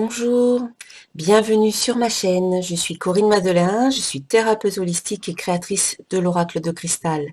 Bonjour, bienvenue sur ma chaîne. Je suis Corinne Madelin, je suis thérapeute holistique et créatrice de l'oracle de cristal.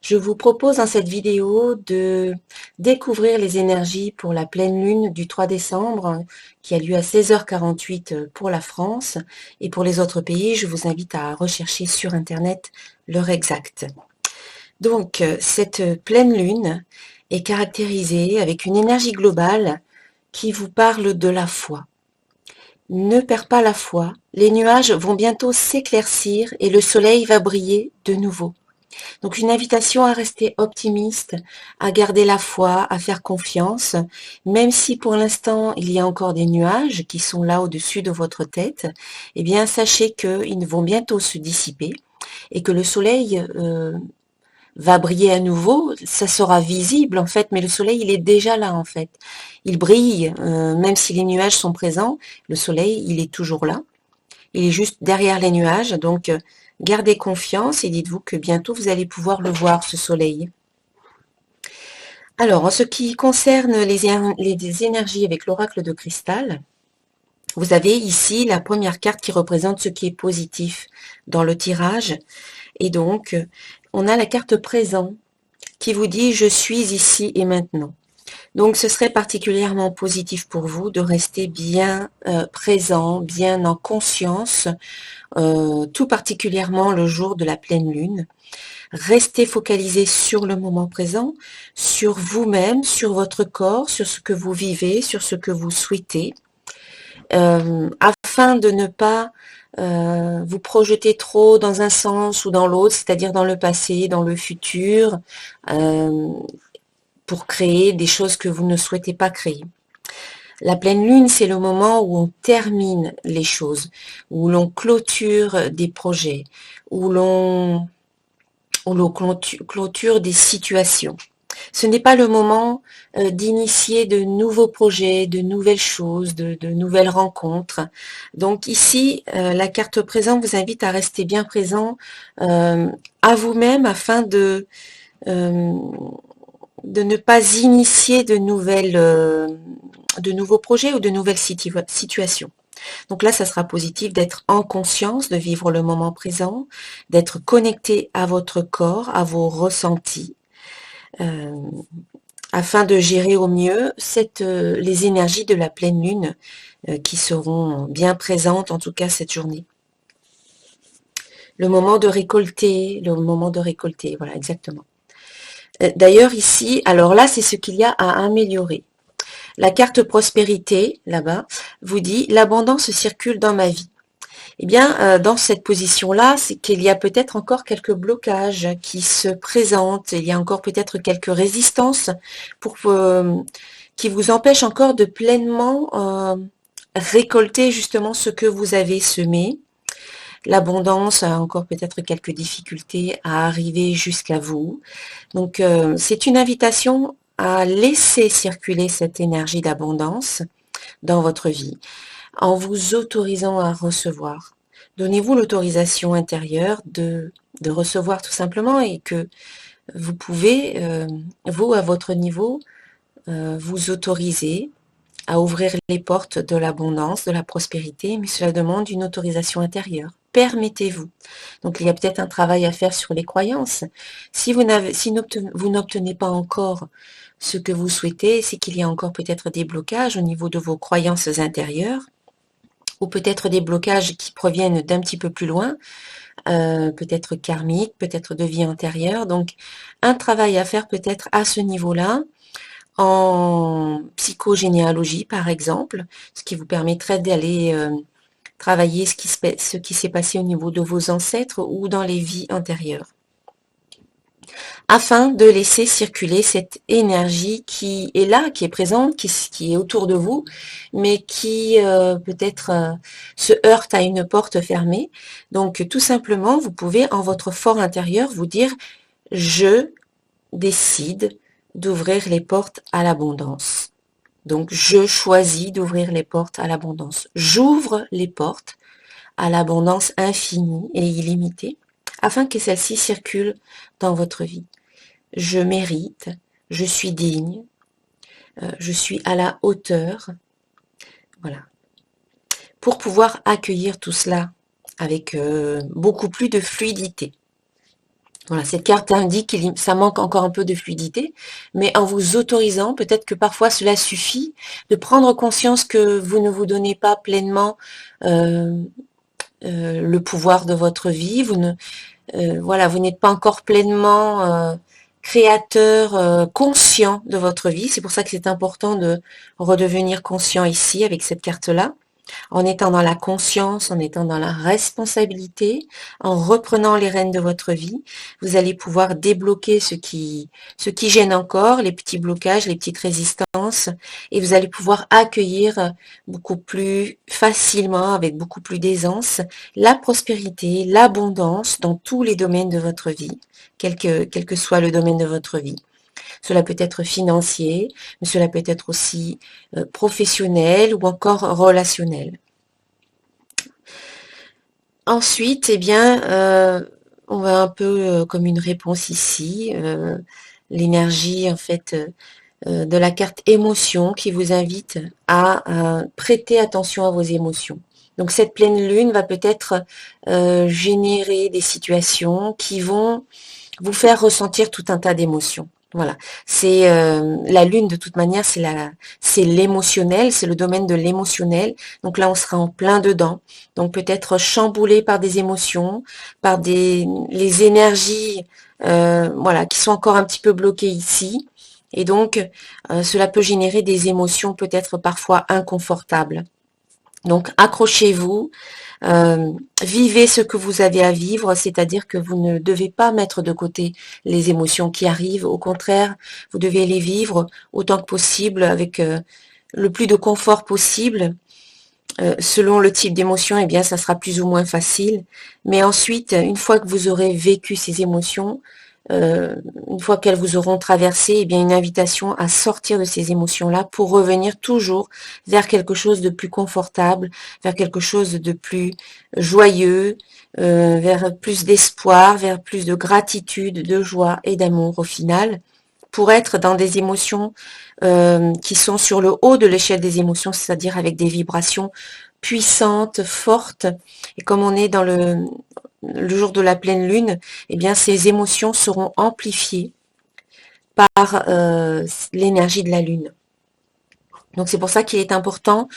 Je vous propose dans cette vidéo de découvrir les énergies pour la pleine lune du 3 décembre qui a lieu à 16h48 pour la France, et pour les autres pays, je vous invite à rechercher sur internet l'heure exacte. Donc cette pleine lune est caractérisée avec une énergie globale qui vous parle de la foi. Ne perds pas la foi, les nuages vont bientôt s'éclaircir et le soleil va briller de nouveau. Donc une invitation à rester optimiste, à garder la foi, à faire confiance, même si pour l'instant il y a encore des nuages qui sont là au-dessus de votre tête, eh bien sachez qu'ils vont bientôt se dissiper et que le soleil va briller à nouveau, ça sera visible en fait, mais le soleil il est déjà là en fait. Il brille, même si les nuages sont présents, le soleil il est toujours là. Il est juste derrière les nuages, donc gardez confiance et dites-vous que bientôt vous allez pouvoir le voir, ce soleil. Alors, en ce qui concerne les énergies avec l'oracle de cristal, vous avez ici la première carte qui représente ce qui est positif dans le tirage. Et donc, on a la carte présent qui vous dit « Je suis ici et maintenant ». Donc, ce serait particulièrement positif pour vous de rester bien présent, bien en conscience, tout particulièrement le jour de la pleine lune. Restez focalisé sur le moment présent, sur vous-même, sur votre corps, sur ce que vous vivez, sur ce que vous souhaitez, afin de ne pas vous projeter trop dans un sens ou dans l'autre, c'est-à-dire dans le passé, dans le futur, pour créer des choses que vous ne souhaitez pas créer. La pleine lune, c'est le moment où on termine les choses, où l'on clôture des projets, où l'on clôture des situations. Ce n'est pas le moment d'initier de nouveaux projets, de nouvelles choses, de nouvelles rencontres. Donc ici, la carte présent vous invite à rester bien présent à vous-même afin de ne pas initier de nouveaux projets ou de nouvelles situations. Donc là, ça sera positif d'être en conscience, de vivre le moment présent, d'être connecté à votre corps, à vos ressentis, afin de gérer au mieux les énergies de la pleine lune qui seront bien présentes, en tout cas cette journée. Le moment de récolter, voilà, exactement. D'ailleurs ici, alors là, c'est ce qu'il y a à améliorer. La carte prospérité, là-bas, vous dit « L'abondance circule dans ma vie ». Eh bien, dans cette position-là, c'est qu'il y a peut-être encore quelques blocages qui se présentent, il y a encore peut-être quelques résistances qui vous empêchent encore de pleinement récolter justement ce que vous avez semé. L'abondance a encore peut-être quelques difficultés à arriver jusqu'à vous. Donc, c'est une invitation à laisser circuler cette énergie d'abondance dans votre vie, en vous autorisant à recevoir. Donnez-vous l'autorisation intérieure de recevoir tout simplement, et que vous pouvez, vous, à votre niveau, vous autoriser à ouvrir les portes de l'abondance, de la prospérité, mais cela demande une autorisation intérieure. Permettez-vous. Donc il y a peut-être un travail à faire sur les croyances. Si vous n'obtenez pas encore ce que vous souhaitez, c'est qu'il y a encore peut-être des blocages au niveau de vos croyances intérieures, ou peut-être des blocages qui proviennent d'un petit peu plus loin, peut-être karmiques, peut-être de vie antérieure. Donc un travail à faire peut-être à ce niveau-là, en psychogénéalogie par exemple, ce qui vous permettrait d'aller travailler ce qui s'est passé au niveau de vos ancêtres ou dans les vies antérieures, afin de laisser circuler cette énergie qui est là, qui est présente, qui est autour de vous, mais qui peut-être se heurte à une porte fermée. Donc tout simplement, vous pouvez en votre fort intérieur vous dire « Je décide d'ouvrir les portes à l'abondance ». Donc je choisis d'ouvrir les portes à l'abondance. J'ouvre les portes à l'abondance infinie et illimitée, afin que celle-ci circule dans votre vie. Je mérite, je suis digne, je suis à la hauteur. Voilà. pour pouvoir accueillir tout cela avec beaucoup plus de fluidité. Voilà, cette carte indique que ça manque encore un peu de fluidité, mais en vous autorisant, peut-être que parfois cela suffit de prendre conscience que vous ne vous donnez pas pleinement euh, le pouvoir de votre vie, voilà, vous n'êtes pas encore pleinement créateur, conscient de votre vie. C'est pour ça que c'est important de redevenir conscient ici avec cette carte-là, en étant dans la conscience, en étant dans la responsabilité, en reprenant les rênes de votre vie. Vous allez pouvoir débloquer ce qui gêne encore, les petits blocages, les petites résistances, et vous allez pouvoir accueillir beaucoup plus facilement, avec beaucoup plus d'aisance, la prospérité, l'abondance dans tous les domaines de votre vie, quel que soit le domaine de votre vie. Cela peut être financier, mais cela peut être aussi professionnel ou encore relationnel. Ensuite, eh bien, on va un peu comme une réponse ici, l'énergie en fait de la carte émotion qui vous invite à prêter attention à vos émotions. Donc cette pleine lune va peut-être générer des situations qui vont vous faire ressentir tout un tas d'émotions. Voilà, c'est la lune de toute manière, c'est l'émotionnel, c'est le domaine de l'émotionnel. Donc là, on sera en plein dedans. Donc peut-être chamboulé par des émotions, par les énergies, voilà, qui sont encore un petit peu bloquées ici. Et donc, cela peut générer des émotions peut-être parfois inconfortables. Donc accrochez-vous, vivez ce que vous avez à vivre, c'est-à-dire que vous ne devez pas mettre de côté les émotions qui arrivent. Au contraire, vous devez les vivre autant que possible avec le plus de confort possible. Selon le type d'émotion, eh bien, ça sera plus ou moins facile. Mais ensuite, une fois que vous aurez vécu ces émotions, une fois qu'elles vous auront traversé, eh bien, une invitation à sortir de ces émotions-là pour revenir toujours vers quelque chose de plus confortable, vers quelque chose de plus joyeux, vers plus d'espoir, vers plus de gratitude, de joie et d'amour au final, pour être dans des émotions qui sont sur le haut de l'échelle des émotions, c'est-à-dire avec des vibrations puissantes, fortes. Et comme on est dans le jour de la pleine lune, eh bien ces émotions seront amplifiées par l'énergie de la lune. Donc c'est pour ça qu'il est important,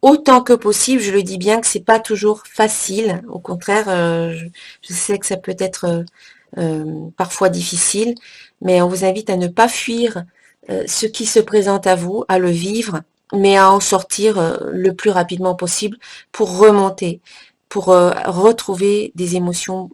autant que possible, je le dis bien que c'est pas toujours facile. Au contraire, je sais que ça peut être parfois difficile, mais on vous invite à ne pas fuir ce qui se présente à vous, à le vivre, mais à en sortir le plus rapidement possible pour remonter, pour retrouver des émotions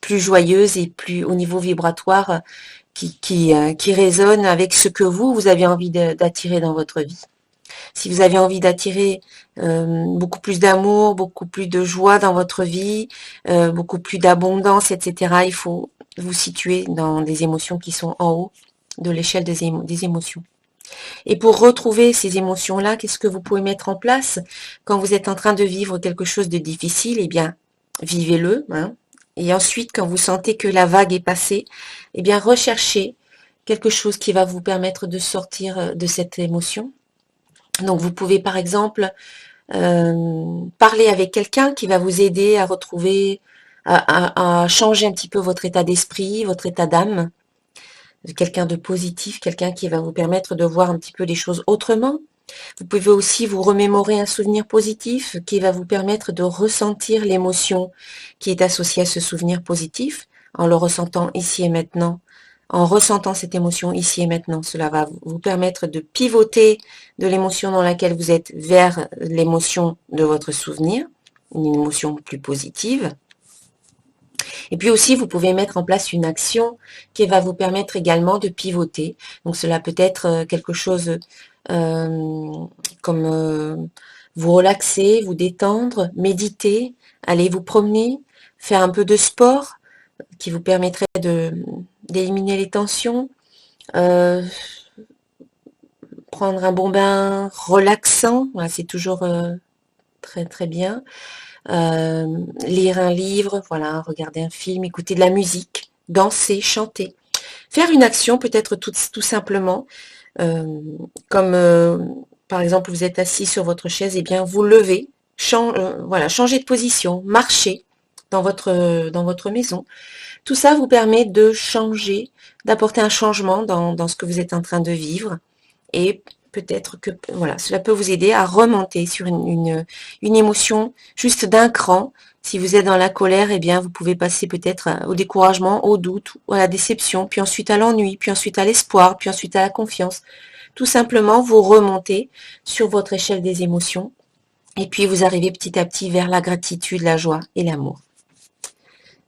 plus joyeuses et plus au niveau vibratoire qui résonnent avec ce que vous avez envie d'attirer dans votre vie. Si vous avez envie d'attirer beaucoup plus d'amour, beaucoup plus de joie dans votre vie, beaucoup plus d'abondance, etc., il faut vous situer dans des émotions qui sont en haut de l'échelle des émotions. Et pour retrouver ces émotions-là, qu'est-ce que vous pouvez mettre en place quand vous êtes en train de vivre quelque chose de difficile? Eh bien, vivez-le. Hein. Et ensuite, quand vous sentez que la vague est passée, eh bien, recherchez quelque chose qui va vous permettre de sortir de cette émotion. Donc, vous pouvez, par exemple, parler avec quelqu'un qui va vous aider à retrouver, à changer un petit peu votre état d'esprit, votre état d'âme, quelqu'un de positif, quelqu'un qui va vous permettre de voir un petit peu les choses autrement. Vous pouvez aussi vous remémorer un souvenir positif qui va vous permettre de ressentir l'émotion qui est associée à ce souvenir positif, en le ressentant ici et maintenant. En ressentant cette émotion ici et maintenant, cela va vous permettre de pivoter de l'émotion dans laquelle vous êtes vers l'émotion de votre souvenir, une émotion plus positive. Et puis aussi, vous pouvez mettre en place une action qui va vous permettre également de pivoter. Donc cela peut être quelque chose comme vous relaxer, vous détendre, méditer, aller vous promener, faire un peu de sport qui vous permettrait d'éliminer les tensions, prendre un bon bain relaxant, voilà, c'est toujours très très bien. Lire un livre, voilà, regarder un film, écouter de la musique, danser, chanter. Faire une action peut-être tout simplement, comme par exemple, vous êtes assis sur votre chaise, et bien, vous levez, voilà, changez de position, marchez dans votre maison. Tout ça vous permet de changer, d'apporter un changement dans ce que vous êtes en train de vivre. Et peut-être que voilà, cela peut vous aider à remonter sur une émotion juste d'un cran. Si vous êtes dans la colère, eh bien, vous pouvez passer peut-être au découragement, au doute, ou à la déception, puis ensuite à l'ennui, puis ensuite à l'espoir, puis ensuite à la confiance. Tout simplement, vous remontez sur votre échelle des émotions et puis vous arrivez petit à petit vers la gratitude, la joie et l'amour.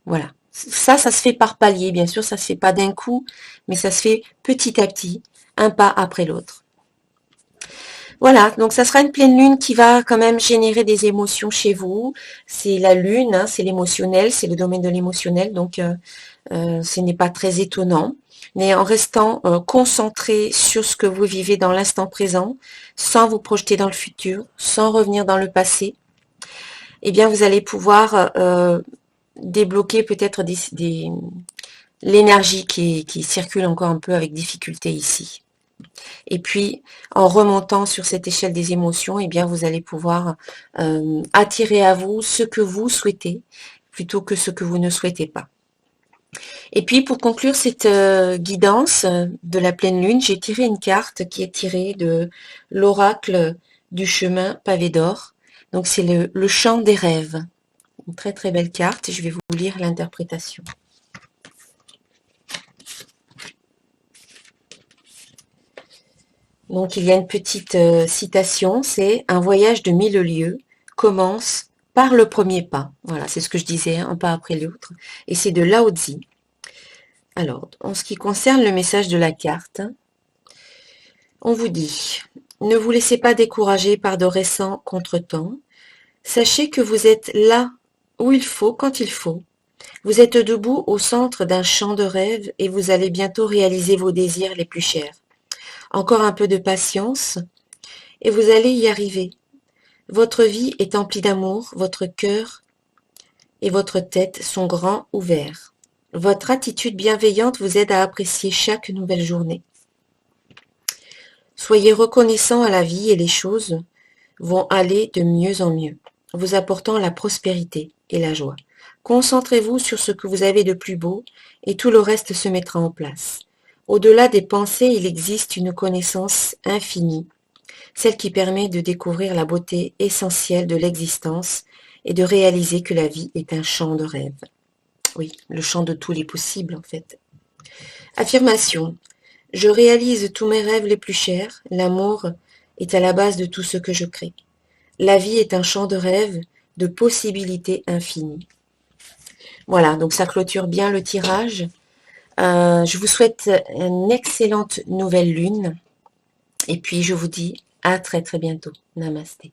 Voilà. Ça se fait par palier, bien sûr, ça se fait pas d'un coup, mais ça se fait petit à petit, un pas après l'autre. Voilà, donc ça sera une pleine lune qui va quand même générer des émotions chez vous. C'est la lune, hein, c'est l'émotionnel, c'est le domaine de l'émotionnel, donc ce n'est pas très étonnant. Mais en restant concentré sur ce que vous vivez dans l'instant présent, sans vous projeter dans le futur, sans revenir dans le passé, eh bien vous allez pouvoir débloquer peut-être l'énergie qui circule encore un peu avec difficulté ici. Et puis, en remontant sur cette échelle des émotions, eh bien, vous allez pouvoir attirer à vous ce que vous souhaitez, plutôt que ce que vous ne souhaitez pas. Et puis, pour conclure cette guidance de la pleine lune, j'ai tiré une carte qui est tirée de l'oracle du chemin pavé d'or. Donc, c'est le chant des rêves. Une très très belle carte, et je vais vous lire l'interprétation. Donc il y a une petite citation, c'est « Un voyage de 1000 lieues commence par le premier pas ». Voilà, c'est ce que je disais, un pas après l'autre. Et c'est de Lao Tzu. Alors, en ce qui concerne le message de la carte, on vous dit « Ne vous laissez pas décourager par de récents contretemps. Sachez que vous êtes là où il faut, quand il faut. Vous êtes debout au centre d'un champ de rêve et vous allez bientôt réaliser vos désirs les plus chers. Encore un peu de patience et vous allez y arriver. Votre vie est emplie d'amour, votre cœur et votre tête sont grands ouverts. Votre attitude bienveillante vous aide à apprécier chaque nouvelle journée. Soyez reconnaissant à la vie et les choses vont aller de mieux en mieux, vous apportant la prospérité et la joie. Concentrez-vous sur ce que vous avez de plus beau et tout le reste se mettra en place. Au-delà des pensées, il existe une connaissance infinie, celle qui permet de découvrir la beauté essentielle de l'existence et de réaliser que la vie est un champ de rêve. Oui, le champ de tous les possibles en fait. Affirmation. Je réalise tous mes rêves les plus chers, l'amour est à la base de tout ce que je crée. La vie est un champ de rêve, de possibilités infinies. Voilà, donc ça clôture bien le tirage. Je vous souhaite une excellente nouvelle lune. Et puis je vous dis à très très bientôt. Namasté.